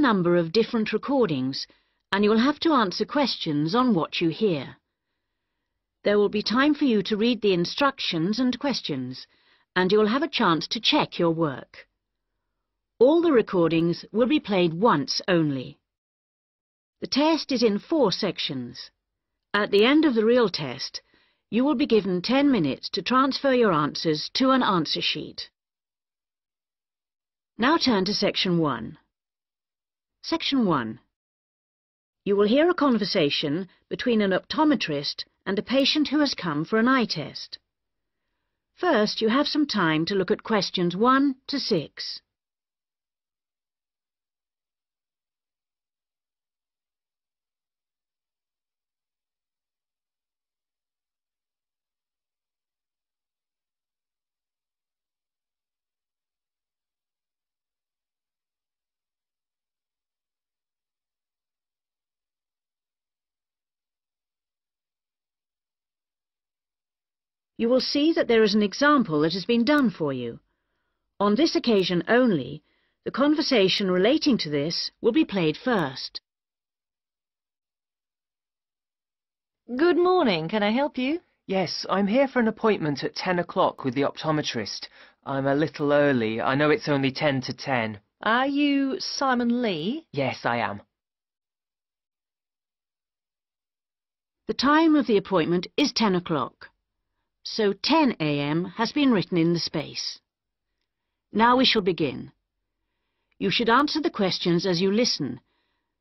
number of different recordings, and you will have to answer questions on what you hear. There will be time for you to read the instructions and questions, and you will have a chance to check your work. All the recordings will be played once only. The test is in 4 sections. At the end of the real test, you will be given 10 minutes to transfer your answers to an answer sheet. Now turn to Section 1. Section 1. You will hear a conversation between an optometrist and a patient who has come for an eye test. First, you have some time to look at questions 1 to 6. You will see that there is an example that has been done for you. On this occasion only, the conversation relating to this will be played first. Good morning. Can I help you? Yes, I'm here for an appointment at 10 o'clock with the optometrist. I'm a little early. I know it's only 10 to 10. Are you Simon Lee? Yes, I am. The time of the appointment is 10 o'clock. So 10 a.m. has been written in the space. Now we shall begin. You should answer the questions as you listen,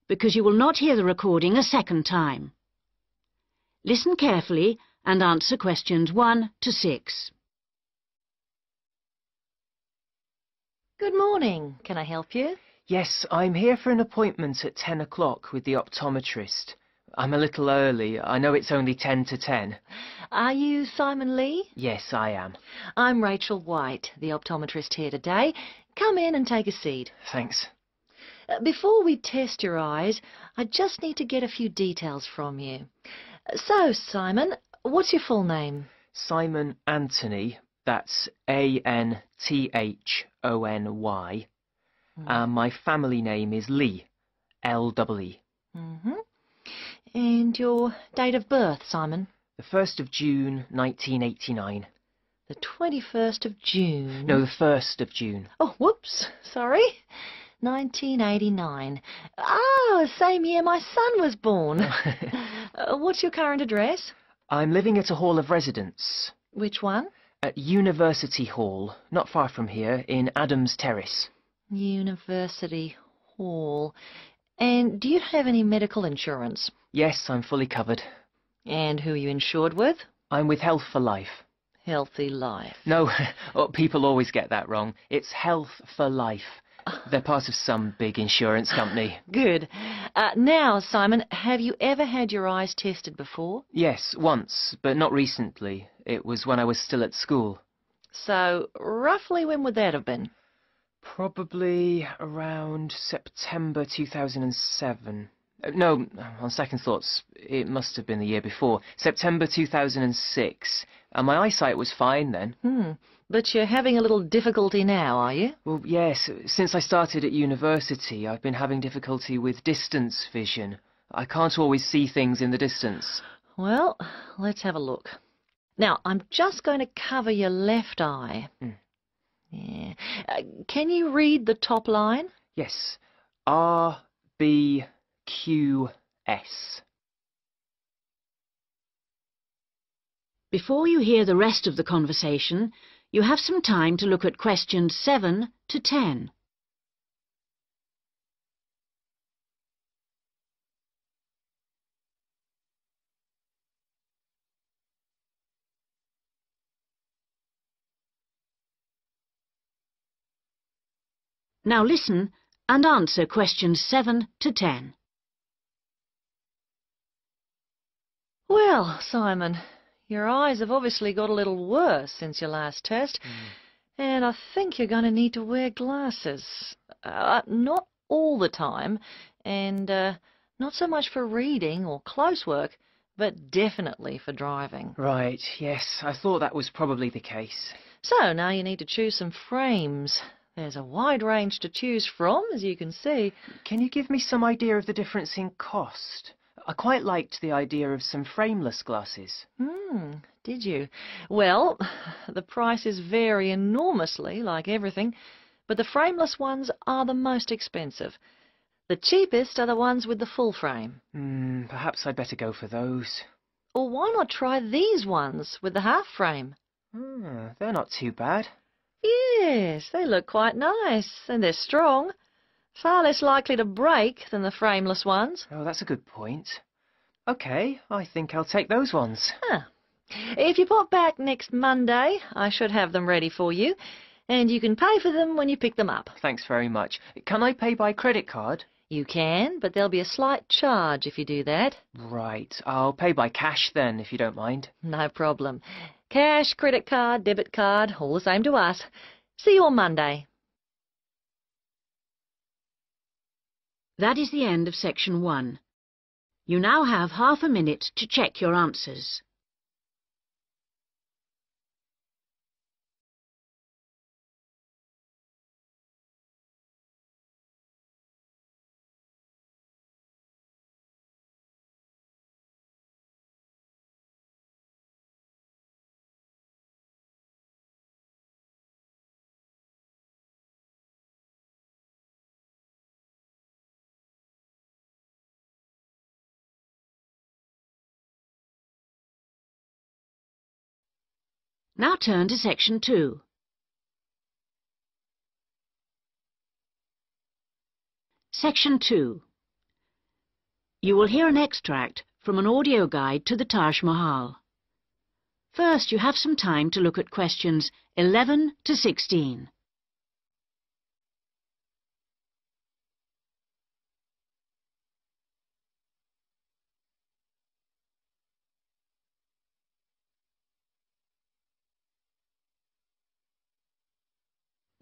because you will not hear the recording a second time. Listen carefully and answer questions 1 to 6. Good morning. Can I help you? Yes, I'm here for an appointment at 10 o'clock with the optometrist. I'm a little early. I know it's only 10 to 10. Are you Simon Lee? Yes, I am. I'm Rachel White, the optometrist here today. Come in and take a seat. Thanks. Before we test your eyes, I just need to get a few details from you. So, Simon, what's your full name? Simon Anthony. That's A-N-T-H-O-N-Y. My family name is Lee. L-E-E. And your date of birth, Simon? The 1st of June, 1989. The 21st of June? No, the 1st of June. Oh, whoops, sorry. 1989. Ah, same year my son was born. What's your current address? I'm living at a hall of residence. Which one? At University Hall, not far from here, in Adams Terrace. University Hall. And do you have any medical insurance? Yes, I'm fully covered. And who are you insured with? I'm with Health for Life. Healthy Life. No, people always get that wrong. It's Health for Life. They're part of some big insurance company. Good. Now, Simon, have you ever had your eyes tested before? Yes, once, but not recently. It was when I was still at school. So, roughly when would that have been? Probably around September 2007. No, on second thoughts, it must have been the year before. September 2006. And my eyesight was fine then. But you're having a little difficulty now, are you? Well, yes. Since I started at university, I've been having difficulty with distance vision. I can't always see things in the distance. Well, let's have a look. Now, I'm just going to cover your left eye. Yeah. Can you read the top line? Yes. R-B-Q-S. Before you hear the rest of the conversation, you have some time to look at questions 7 to 10. Now listen and answer questions 7 to 10. Well, Simon, your eyes have obviously got a little worse since your last test, and I think you're going to need to wear glasses. Not all the time, and not so much for reading or close work, but definitely for driving. Right, yes, I thought that was probably the case. So now you need to choose some frames. There's a wide range to choose from, as you can see. Can you give me some idea of the difference in cost? I quite liked the idea of some frameless glasses. Did you? Well, the prices vary enormously, like everything, but the frameless ones are the most expensive. The cheapest are the ones with the full frame. Perhaps I'd better go for those. Or why not try these ones with the half frame? They're not too bad. Yes, they look quite nice, and they're strong. Far less likely to break than the frameless ones. Oh, that's a good point. OK, I think I'll take those ones. If you pop back next Monday, I should have them ready for you, and you can pay for them when you pick them up. Thanks very much. Can I pay by credit card? You can, but there'll be a slight charge if you do that. Right, I'll pay by cash then, if you don't mind. No problem. Cash, credit card, debit card, all the same to us. See you on Monday. That is the end of section 1. You now have half a minute to check your answers. Now turn to section 2. Section 2. You will hear an extract from an audio guide to the Taj Mahal. First, you have some time to look at questions 11 to 16.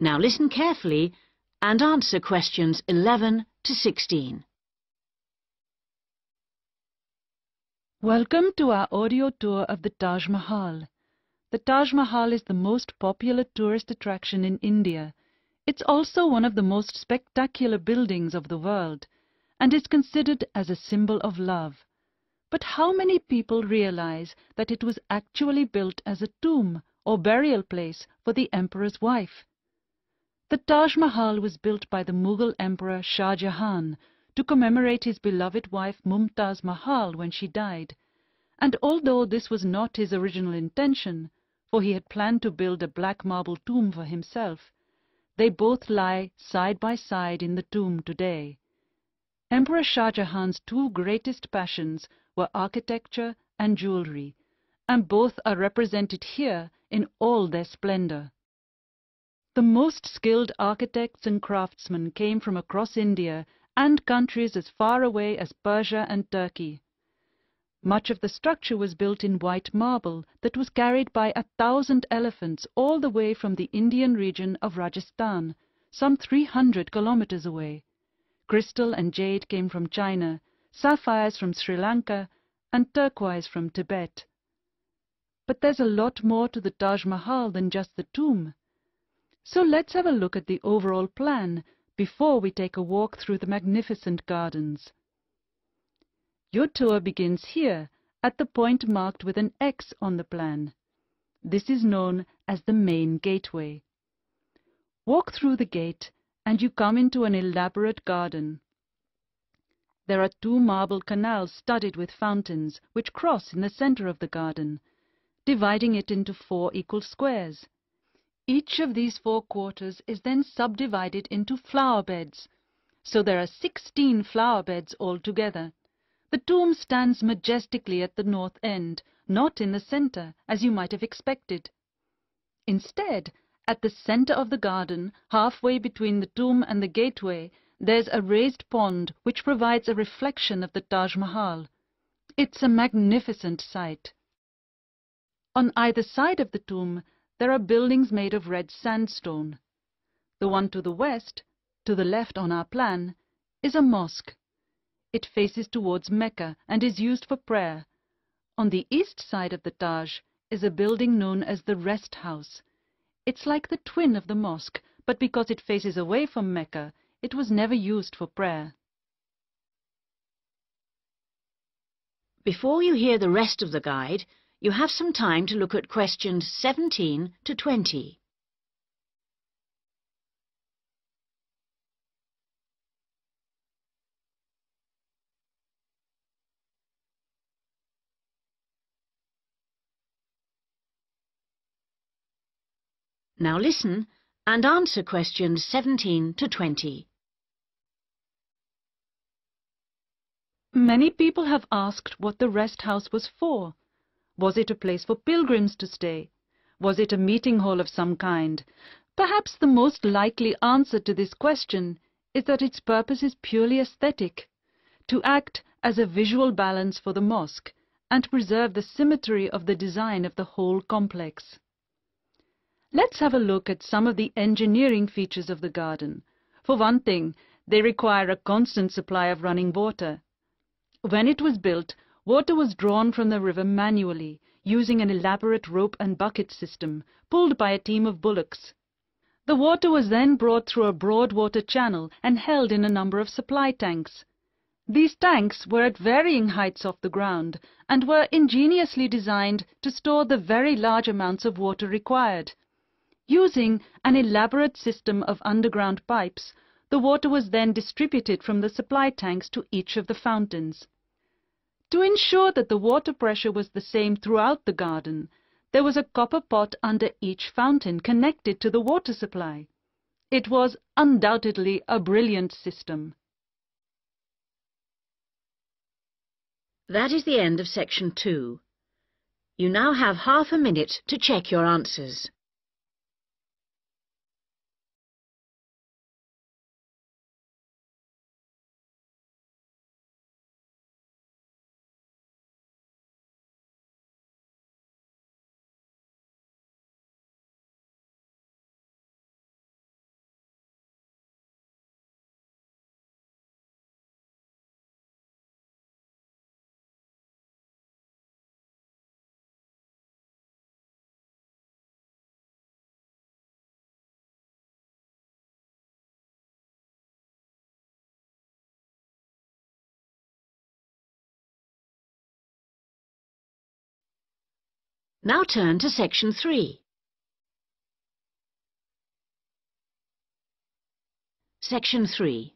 Now listen carefully and answer questions 11 to 16. Welcome to our audio tour of the Taj Mahal. The Taj Mahal is the most popular tourist attraction in India. It's also one of the most spectacular buildings of the world and is considered as a symbol of love. But how many people realize that it was actually built as a tomb or burial place for the emperor's wife? The Taj Mahal was built by the Mughal Emperor Shah Jahan to commemorate his beloved wife Mumtaz Mahal when she died, and although this was not his original intention, for he had planned to build a black marble tomb for himself, they both lie side by side in the tomb today. Emperor Shah Jahan's two greatest passions were architecture and jewelry, and both are represented here in all their splendor. The most skilled architects and craftsmen came from across India and countries as far away as Persia and Turkey. Much of the structure was built in white marble that was carried by 1,000 elephants all the way from the Indian region of Rajasthan, some 300 kilometers away. Crystal and jade came from China, sapphires from Sri Lanka, and turquoise from Tibet. But there's a lot more to the Taj Mahal than just the tomb. So let's have a look at the overall plan before we take a walk through the magnificent gardens. Your tour begins here, at the point marked with an X on the plan. This is known as the main gateway. Walk through the gate and you come into an elaborate garden. There are 2 marble canals studded with fountains which cross in the center of the garden, dividing it into 4 equal squares. Each of these 4 quarters is then subdivided into flower beds, so there are 16 flower beds altogether. The tomb stands majestically at the north end, not in the center, as you might have expected. Instead, at the center of the garden, halfway between the tomb and the gateway, there's a raised pond which provides a reflection of the Taj Mahal. It's a magnificent sight. On either side of the tomb, there are buildings made of red sandstone. The one to the west, to the left on our plan, is a mosque. It faces towards Mecca and is used for prayer. On the east side of the Taj is a building known as the Rest House. It's like the twin of the mosque, but because it faces away from Mecca, it was never used for prayer. Before you hear the rest of the guide, you have some time to look at questions 17 to 20. Now listen and answer questions 17 to 20. Many people have asked what the rest house was for. Was it a place for pilgrims to stay? Was it a meeting hall of some kind? Perhaps the most likely answer to this question is that its purpose is purely aesthetic, to act as a visual balance for the mosque and preserve the symmetry of the design of the whole complex. Let's have a look at some of the engineering features of the garden. For one thing, they require a constant supply of running water. When it was built, water was drawn from the river manually, using an elaborate rope and bucket system, pulled by a team of bullocks. The water was then brought through a broad water channel and held in a number of supply tanks. These tanks were at varying heights off the ground and were ingeniously designed to store the very large amounts of water required. Using an elaborate system of underground pipes, the water was then distributed from the supply tanks to each of the fountains. To ensure that the water pressure was the same throughout the garden, there was a copper pot under each fountain connected to the water supply. It was undoubtedly a brilliant system. That is the end of section 2. You now have half a minute to check your answers. Now turn to section 3. Section 3.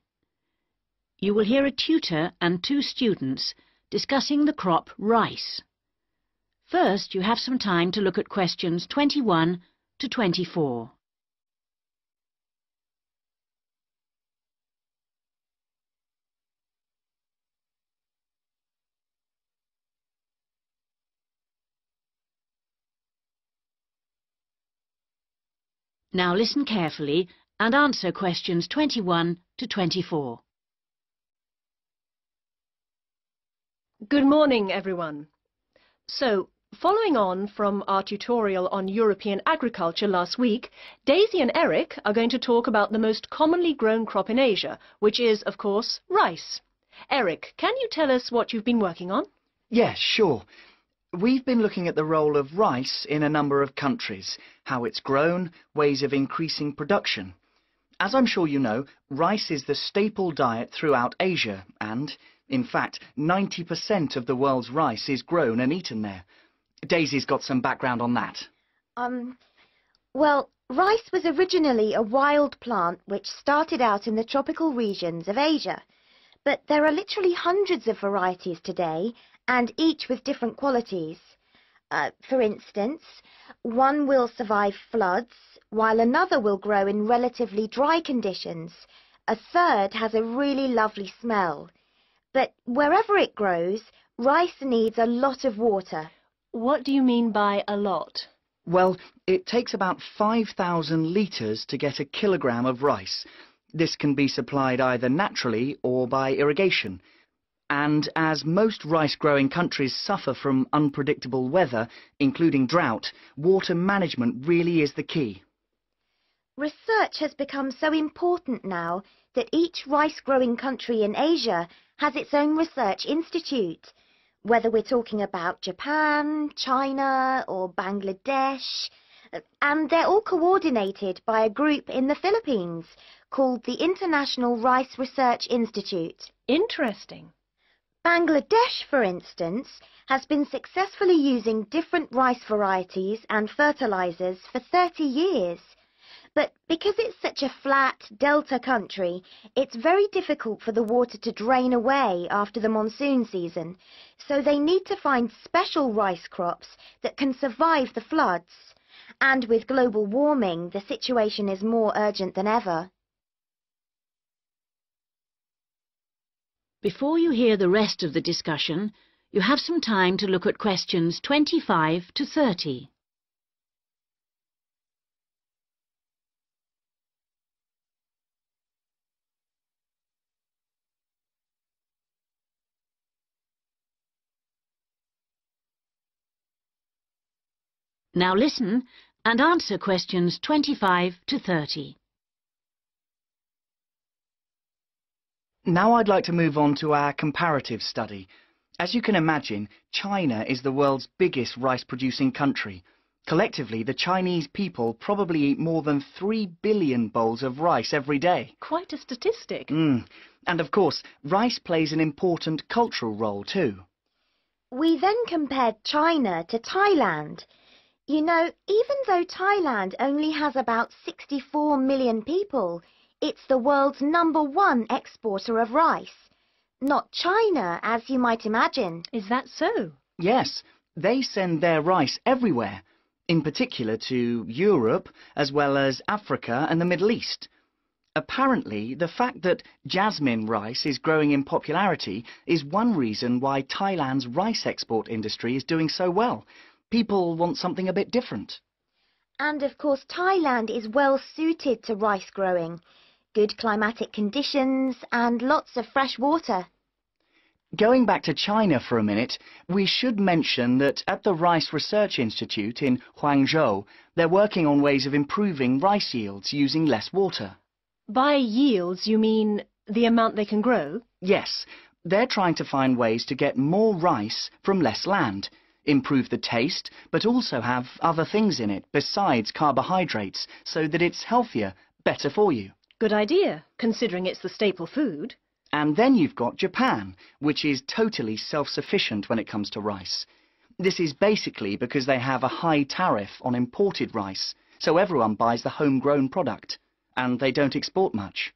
You will hear a tutor and 2 students discussing the crop rice. First, you have some time to look at questions 21 to 24. Now listen carefully and answer questions 21 to 24. Good morning, everyone. So, following on from our tutorial on European agriculture last week, Daisy and Eric are going to talk about the most commonly grown crop in Asia, which is, of course, rice. Eric, can you tell us what you've been working on? Yes, sure. We've been looking at the role of rice in a number of countries, how it's grown, ways of increasing production. As I'm sure you know, rice is the staple diet throughout Asia and, in fact, 90% of the world's rice is grown and eaten there. Daisy's got some background on that. Well, rice was originally a wild plant which started out in the tropical regions of Asia. But there are literally hundreds of varieties today, and each with different qualities. For instance, one will survive floods, while another will grow in relatively dry conditions. A third has a really lovely smell. But wherever it grows, rice needs a lot of water. What do you mean by a lot? Well, it takes about 5,000 litres to get a kilogram of rice. This can be supplied either naturally or by irrigation. And as most rice-growing countries suffer from unpredictable weather, including drought, water management really is the key. Research has become so important now that each rice-growing country in Asia has its own research institute. Whether we're talking about Japan, China or Bangladesh, and they're all coordinated by a group in the Philippines called the International Rice Research Institute. Interesting. Bangladesh, for instance, has been successfully using different rice varieties and fertilizers for 30 years. But because it's such a flat delta country, it's very difficult for the water to drain away after the monsoon season, so they need to find special rice crops that can survive the floods. And with global warming, the situation is more urgent than ever. Before you hear the rest of the discussion, you have some time to look at questions 25 to 30. Now listen and answer questions 25 to 30. Now I'd like to move on to our comparative study. As you can imagine, China is the world's biggest rice-producing country. Collectively, the Chinese people probably eat more than 3 billion bowls of rice every day. Quite a statistic. And of course, rice plays an important cultural role too. We then compared China to Thailand. You know, even though Thailand only has about 64 million people, it's the world's #1 exporter of rice. Not China, as you might imagine. Is that so? Yes, they send their rice everywhere, in particular to Europe, as well as Africa and the Middle East. Apparently, the fact that jasmine rice is growing in popularity is one reason why Thailand's rice export industry is doing so well. People want something a bit different. And of course, Thailand is well suited to rice growing. Good climatic conditions and lots of fresh water. Going back to China for a minute, we should mention that at the Rice Research Institute in Huangzhou, they're working on ways of improving rice yields using less water. By yields, you mean the amount they can grow? Yes, they're trying to find ways to get more rice from less land, improve the taste, but also have other things in it besides carbohydrates, so that it's healthier, better for you. Good idea, considering it's the staple food. And then you've got Japan, which is totally self-sufficient when it comes to rice. This is basically because they have a high tariff on imported rice, so everyone buys the homegrown product, and they don't export much.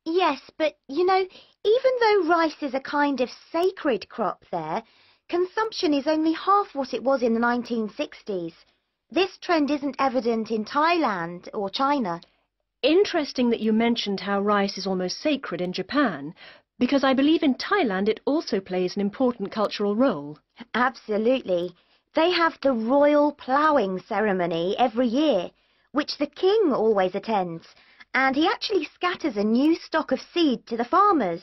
Yes, but you know, even though rice is a kind of sacred crop there, consumption is only half what it was in the 1960s. This trend isn't evident in Thailand or China. Interesting that you mentioned how rice is almost sacred in Japan, because I believe in Thailand it also plays an important cultural role. Absolutely. They have the royal ploughing ceremony every year, which the king always attends, and he actually scatters a new stock of seed to the farmers,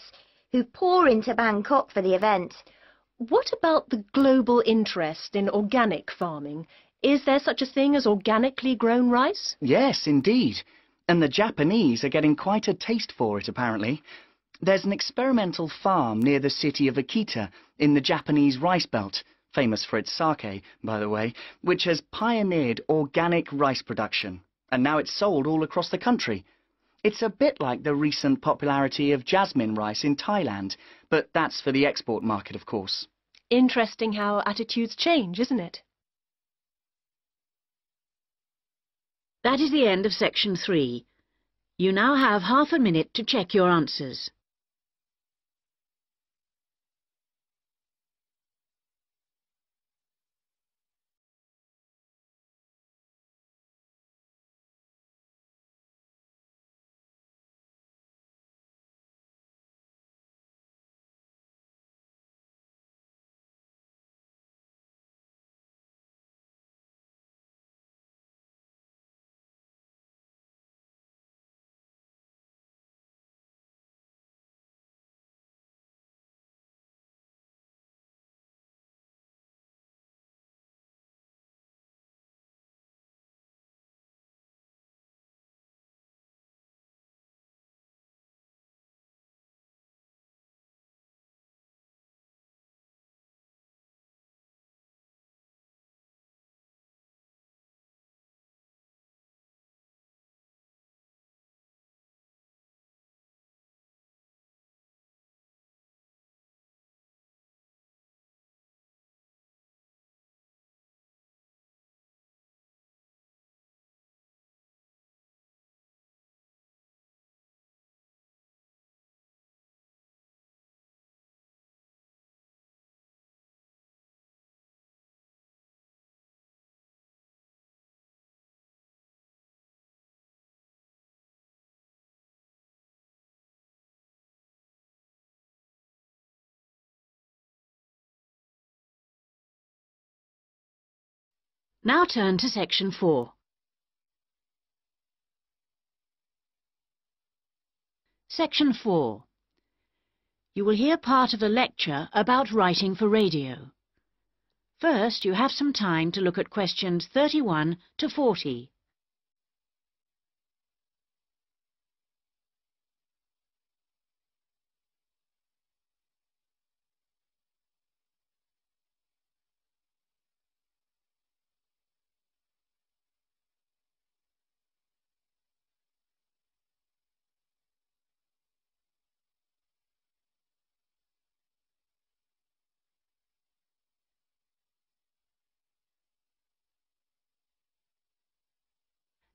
who pour into Bangkok for the event. What about the global interest in organic farming? Is there such a thing as organically grown rice? Yes, indeed. And the Japanese are getting quite a taste for it, apparently. There's an experimental farm near the city of Akita in the Japanese rice belt, famous for its sake, by the way, which has pioneered organic rice production, and now it's sold all across the country. It's a bit like the recent popularity of jasmine rice in Thailand, but that's for the export market, of course. Interesting how attitudes change, isn't it? That is the end of section 3. You now have half a minute to check your answers. Now turn to Section 4. Section 4. You will hear part of a lecture about writing for radio. First, you have some time to look at questions 31 to 40.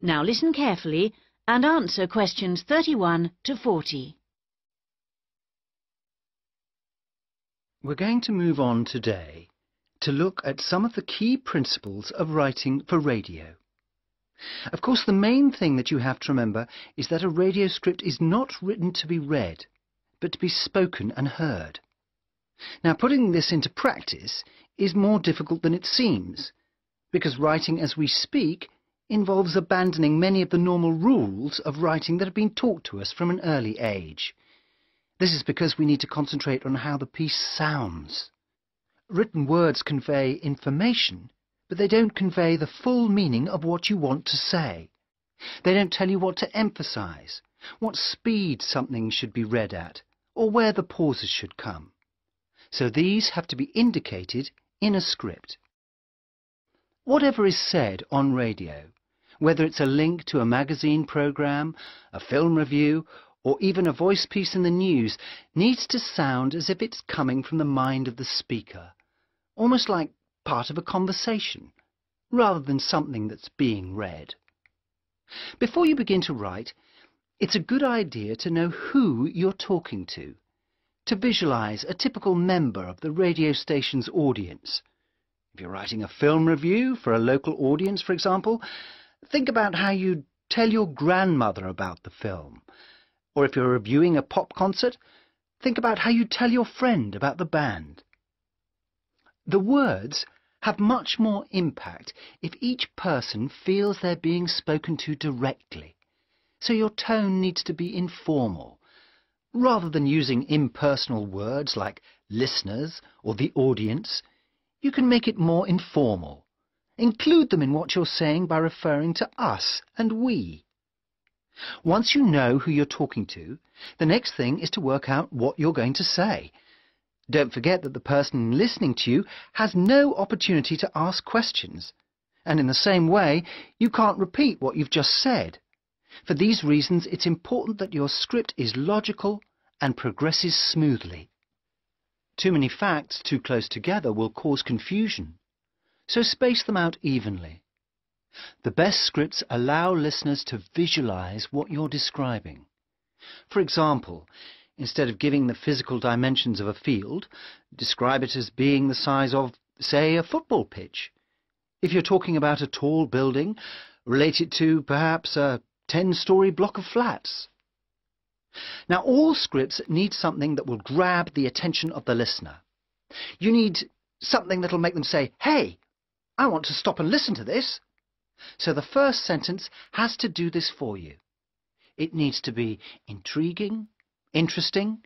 Now listen carefully and answer questions 31 to 40. We're going to move on today to look at some of the key principles of writing for radio. Of course, the main thing that you have to remember is that a radio script is not written to be read, but to be spoken and heard. Now, putting this into practice is more difficult than it seems, because writing as we speak involves abandoning many of the normal rules of writing that have been taught to us from an early age. This is because we need to concentrate on how the piece sounds. Written words convey information, but they don't convey the full meaning of what you want to say. They don't tell you what to emphasize, what speed something should be read at, or where the pauses should come. So these have to be indicated in a script. Whatever is said on radio, whether it's a link to a magazine program, a film review, or even a voice piece in the news, needs to sound as if it's coming from the mind of the speaker, almost like part of a conversation, rather than something that's being read. Before you begin to write, it's a good idea to know who you're talking to visualize a typical member of the radio station's audience. If you're writing a film review for a local audience, for example, think about how you'd tell your grandmother about the film. Or if you're reviewing a pop concert, think about how you'd tell your friend about the band. The words have much more impact if each person feels they're being spoken to directly. So your tone needs to be informal. Rather than using impersonal words like listeners or the audience, you can make it more informal. Include them in what you're saying by referring to us and we. Once you know who you're talking to, the next thing is to work out what you're going to say. Don't forget that the person listening to you has no opportunity to ask questions. And in the same way, you can't repeat what you've just said. For these reasons, it's important that your script is logical and progresses smoothly. Too many facts too close together will cause confusion, so space them out evenly. The best scripts allow listeners to visualize what you're describing. For example, instead of giving the physical dimensions of a field, describe it as being the size of, say, a football pitch. If you're talking about a tall building, relate it to perhaps a 10-story block of flats. Now, all scripts need something that will grab the attention of the listener. You need something that will make them say, "Hey, I want to stop and listen to this." So the first sentence has to do this for you. It needs to be intriguing, interesting,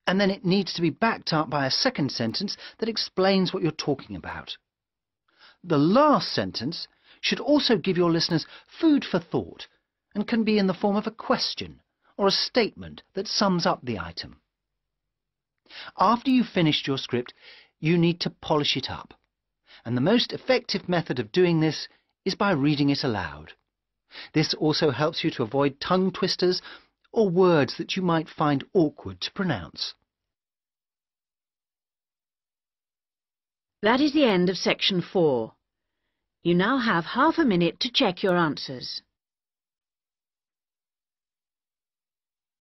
and then it needs to be backed up by a second sentence that explains what you're talking about. The last sentence should also give your listeners food for thought and can be in the form of a question or a statement that sums up the item. After you've finished your script, you need to polish it up. And the most effective method of doing this is by reading it aloud. This also helps you to avoid tongue twisters or words that you might find awkward to pronounce. That is the end of Section 4. You now have half a minute to check your answers.